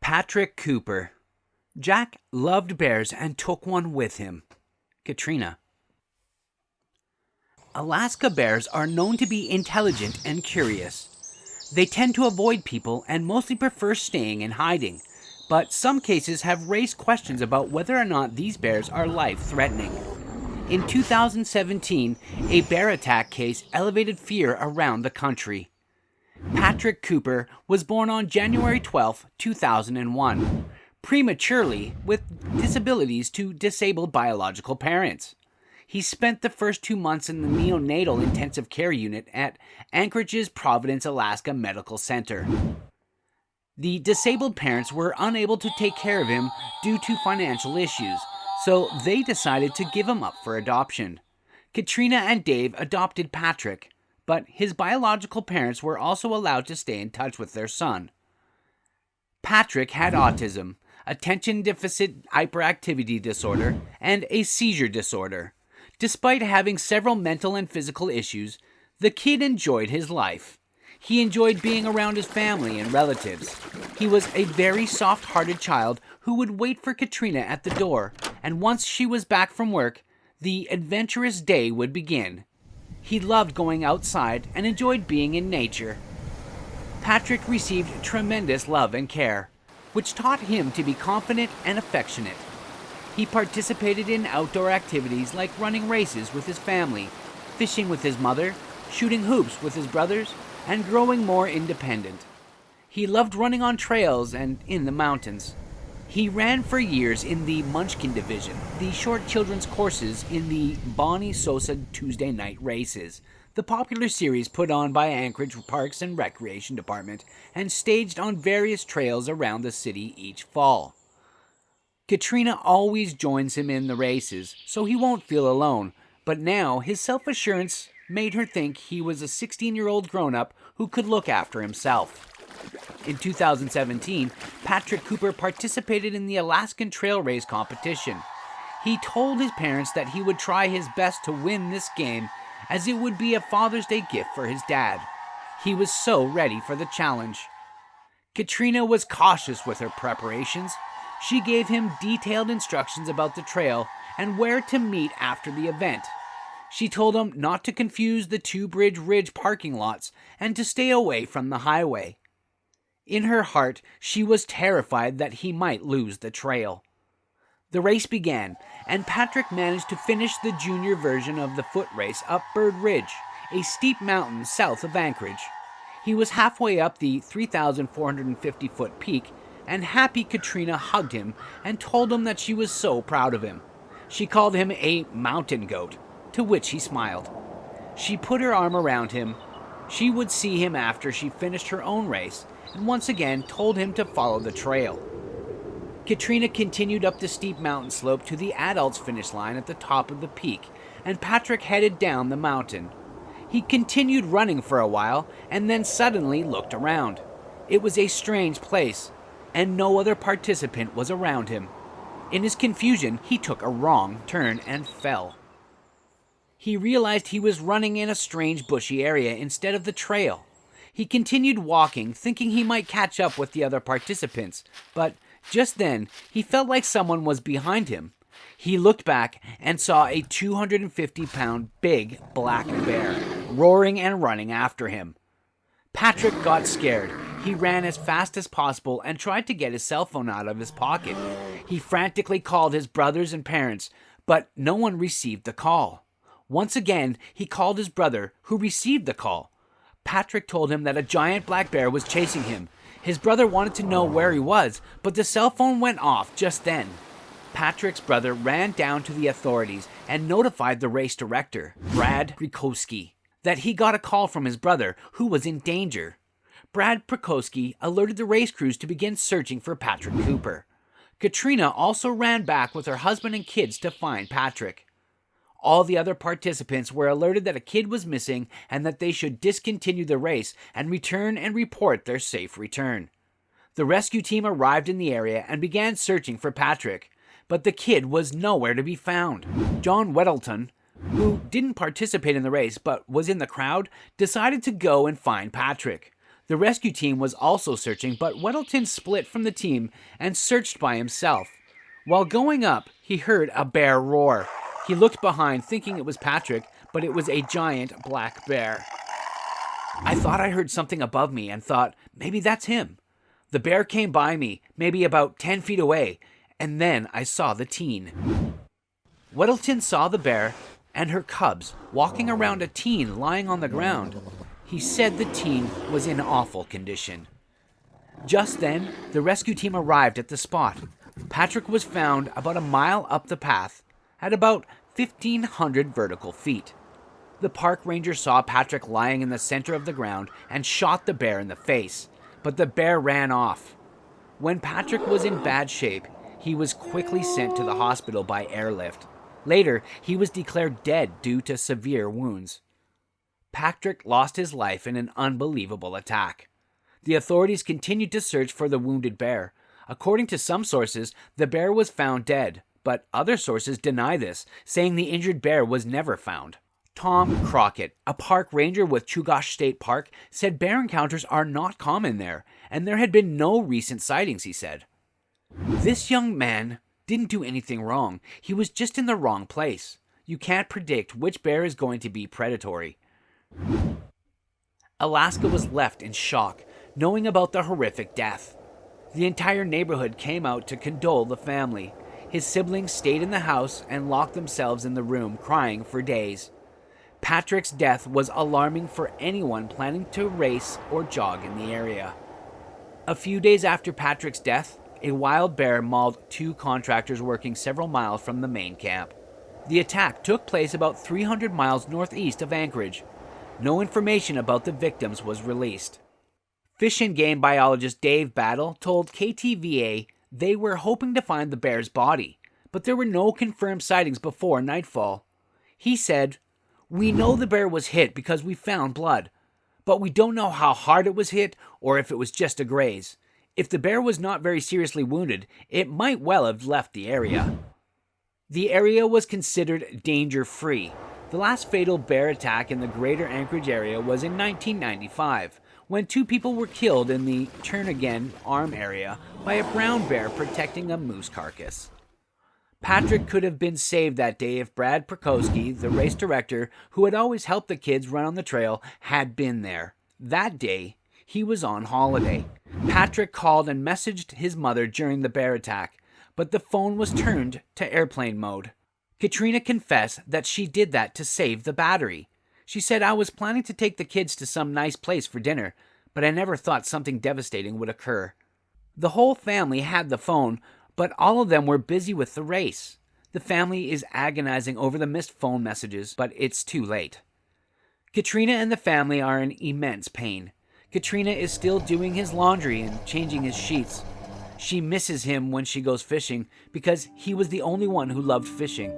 Patrick Cooper. Jack loved bears and took one with him. Katrina. Alaska bears are known to be intelligent and curious. They tend to avoid people and mostly prefer staying in hiding, but some cases have raised questions about whether or not these bears are life-threatening. In 2017, a bear attack case elevated fear around the country. Patrick Cooper was born on January 12, 2001, prematurely with disabilities to disabled biological parents. He spent the first 2 months in the neonatal intensive care unit at Anchorage's Providence, Alaska Medical Center. The disabled parents were unable to take care of him due to financial issues, so they decided to give him up for adoption. Katrina and Dave adopted Patrick, but his biological parents were also allowed to stay in touch with their son. Patrick had autism, attention deficit hyperactivity disorder, and a seizure disorder. Despite having several mental and physical issues, the kid enjoyed his life. He enjoyed being around his family and relatives. He was a very soft-hearted child who would wait for Katrina at the door, and once she was back from work, the adventurous day would begin. He loved going outside and enjoyed being in nature. Patrick received tremendous love and care, which taught him to be confident and affectionate. He participated in outdoor activities like running races with his family, fishing with his mother, shooting hoops with his brothers, and growing more independent. He loved running on trails and in the mountains. He ran for years in the Munchkin Division, the short children's courses in the Bonnie Sosa Tuesday Night Races, the popular series put on by Anchorage Parks and Recreation Department and staged on various trails around the city each fall. Katrina always joins him in the races, so he won't feel alone, but now his self-assurance made her think he was a 16-year-old grown-up who could look after himself. In 2017, Patrick Cooper participated in the Alaskan Trail Race competition. He told his parents that he would try his best to win this game, as it would be a Father's Day gift for his dad. He was so ready for the challenge. Katrina was cautious with her preparations. She gave him detailed instructions about the trail and where to meet after the event. She told him not to confuse the Two Bridge Ridge parking lots and to stay away from the highway. In her heart, she was terrified that he might lose the trail. The race began, and Patrick managed to finish the junior version of the foot race up Bird Ridge, a steep mountain south of Anchorage. He was halfway up the 3,450-foot peak, and happy Katrina hugged him and told him that she was so proud of him. She called him a mountain goat, to which he smiled. She put her arm around him. She would see him after she finished her own race, and once again told him to follow the trail. Katrina continued up the steep mountain slope to the adults' finish line at the top of the peak, and Patrick headed down the mountain. He continued running for a while, and then suddenly looked around. It was a strange place, and no other participant was around him. In his confusion, he took a wrong turn and fell. He realized he was running in a strange bushy area instead of the trail. He continued walking, thinking he might catch up with the other participants, but just then he felt like someone was behind him. He looked back and saw a 250-pound big black bear roaring and running after him. Patrick got scared. He ran as fast as possible and tried to get his cell phone out of his pocket. He frantically called his brothers and parents, but no one received the call. Once again, he called his brother, who received the call. Patrick told him that a giant black bear was chasing him. His brother wanted to know where he was, but the cell phone went off just then. Patrick's brother ran down to the authorities and notified the race director, Brad Prikowski, that he got a call from his brother, who was in danger. Brad Prikowski alerted the race crews to begin searching for Patrick Cooper. Katrina also ran back with her husband and kids to find Patrick. All the other participants were alerted that a kid was missing and that they should discontinue the race and return and report their safe return. The rescue team arrived in the area and began searching for Patrick, but the kid was nowhere to be found. John Weddleton, who didn't participate in the race but was in the crowd, decided to go and find Patrick. The rescue team was also searching, but Weddleton split from the team and searched by himself. While going up, he heard a bear roar. He looked behind, thinking it was Patrick, but it was a giant black bear. I thought I heard something above me and thought, maybe that's him. The bear came by me, maybe about 10 feet away, and then I saw the teen. Weddleton saw the bear and her cubs walking around a teen lying on the ground. He said the teen was in awful condition. Just then, the rescue team arrived at the spot. Patrick was found about a mile up the path at about 1,500 vertical feet. The park ranger saw Patrick lying in the center of the ground and shot the bear in the face, but the bear ran off. When Patrick was in bad shape, he was quickly sent to the hospital by airlift. Later, he was declared dead due to severe wounds. Patrick lost his life in an unbelievable attack. The authorities continued to search for the wounded bear. According to some sources, the bear was found dead, but other sources deny this, saying the injured bear was never found. Tom Crockett, a park ranger with Chugach State Park, said bear encounters are not common there, and there had been no recent sightings, he said. This young man didn't do anything wrong. He was just in the wrong place. You can't predict which bear is going to be predatory. Alaska was left in shock, knowing about the horrific death. The entire neighborhood came out to condole the family. His siblings stayed in the house and locked themselves in the room, crying for days. Patrick's death was alarming for anyone planning to race or jog in the area. A few days after Patrick's death, a wild bear mauled 2 contractors working several miles from the main camp. The attack took place about 300 miles northeast of Anchorage. No information about the victims was released. Fish and Game biologist Dave Battle told KTVA they were hoping to find the bear's body, but there were no confirmed sightings before nightfall. He said, "We know the bear was hit because we found blood, but we don't know how hard it was hit or if it was just a graze. If the bear was not very seriously wounded, it might well have left the area." The area was considered danger-free. The last fatal bear attack in the greater Anchorage area was in 1995, when 2 people were killed in the Turnagain Arm area by a brown bear protecting a moose carcass. Patrick could have been saved that day if Brad Prokowski, the race director who had always helped the kids run on the trail, had been there. That day, he was on holiday. Patrick called and messaged his mother during the bear attack, but the phone was turned to airplane mode. Katrina confessed that she did that to save the battery. She said, "I was planning to take the kids to some nice place for dinner, but I never thought something devastating would occur." The whole family had the phone, but all of them were busy with the race. The family is agonizing over the missed phone messages, but it's too late. Katrina and the family are in immense pain. Katrina is still doing his laundry and changing his sheets. She misses him when she goes fishing because he was the only one who loved fishing.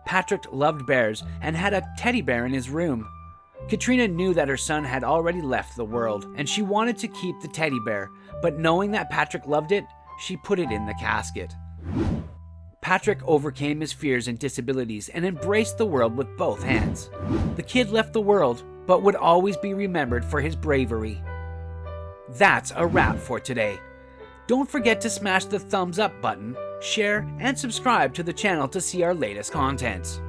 Patrick loved bears and had a teddy bear in his room. Katrina knew that her son had already left the world, and she wanted to keep the teddy bear, but knowing that Patrick loved it, she put it in the casket. Patrick overcame his fears and disabilities and embraced the world with both hands. The kid left the world, but would always be remembered for his bravery. That's a wrap for today. Don't forget to smash the thumbs up button, share, and subscribe to the channel to see our latest contents.